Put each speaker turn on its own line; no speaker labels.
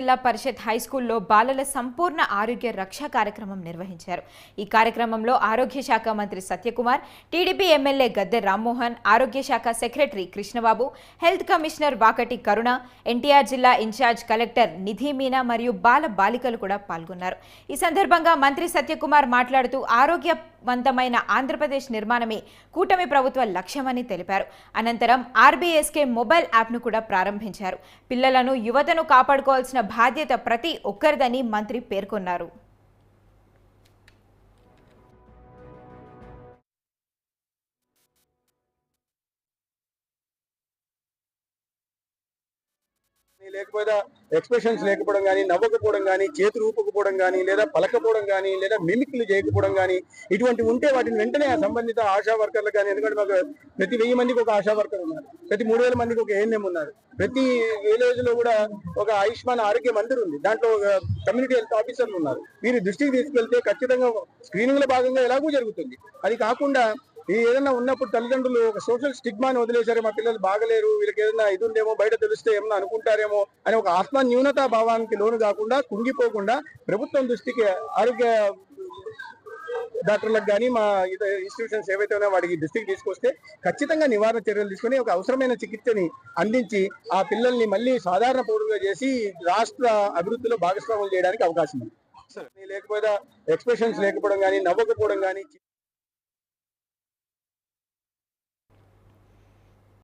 జిల్లా పరిషత్ హైస్కూల్లో బాలల సంపూర్ణ ఆరోగ్య రక్ష కార్యక్రమం నిర్వహించారు. ఈ కార్యక్రమంలో ఆరోగ్య శాఖ మంత్రి సత్యకుమార్, టీడీపీ ఎమ్మెల్యే గద్దె రామ్మోహన్, ఆరోగ్య శాఖ secretary Krishnababu, health commissioner Vakati Karuna, NTR జిల్లా ఇన్ఛార్జ్ కలెక్టర్ నిధి మీనా మరియు బాల బాలికలు కూడా పాల్గొన్నారు. ఈ సందర్భంగా మంత్రి సత్యకుమార్ మాట్లాడుతూ ఆరోగ్యవంతమైన ఆంధ్రప్రదేశ్ నిర్మాణమే కూటమి ప్రభుత్వ లక్ష్యమని తెలిపారు. అనంతరం ఆర్బీఎస్కే మొబైల్ యాప్ను కూడా ప్రారంభించారు. పిల్లలను, యువతను కాపాడుకోవాల్సిన బాధ్యత ప్రతి ఒక్కరిదని మంత్రి పేర్కొన్నారు.
లేకపోతే ఎక్స్ప్రెషన్స్ లేకపోవడం కానీ, నవ్వకపోవడం కానీ, చేతులు ఊపకపోవడం కానీ, లేదా పలకపోవడం కానీ, లేదా మిమిక్లు చేయకపోవడం కానీ, ఇటువంటి ఉంటే వాటిని వెంటనే సంబంధిత ఆశా వర్కర్లు కానీ, ఎందుకంటే మాకు ప్రతి 1000 మందికి ఒక ఆశా వర్కర్ ఉన్నారు, ప్రతి 3000 మందికి ఒక ఏఎన్ఎం ఉన్నారు, ప్రతి విలేజ్ లో కూడా ఒక ఆయుష్మాన్ ఆరోగ్య మందిర్ ఉంది, దాంట్లో కమ్యూనిటీ హెల్త్ ఆఫీసర్లు ఉన్నారు. వీరి దృష్టికి తీసుకెళ్తే ఖచ్చితంగా స్క్రీనింగ్ లో భాగంగా ఎలాగూ జరుగుతుంది. అది కాకుండా ఏదైనా ఉన్నప్పుడు తల్లిదండ్రులు ఒక సోషల్ స్టిగ్మాని వదిలేశారు, మా పిల్లలు బాగలేరు, వీళ్ళకి ఏదైనా ఇది ఉందేమో, బయట తెలిస్తే ఏమన్నా అనుకుంటారేమో అని ఒక ఆత్మ న్యూనతా భావానికి లోను కాకుండా, కుంగిపోకుండా ప్రభుత్వం దృష్టికి ఆరోగ్య డాక్టర్లకు కానీ మా ఇన్స్టిట్యూషన్స్ ఏవైతే ఉన్నాయో వాటికి దృష్టికి తీసుకొస్తే ఖచ్చితంగా నివారణ చర్యలు తీసుకుని ఒక అవసరమైన చికిత్సని అందించి ఆ పిల్లల్ని మళ్ళీ సాధారణ పౌరులుగా చేసి రాష్ట్ర అభివృద్ధిలో భాగస్వాములు చేయడానికి అవకాశం ఉంది. లేకపోతే ఎక్స్ప్రెషన్స్ లేకపోవడం కానీ, నవ్వకపోవడం కానీ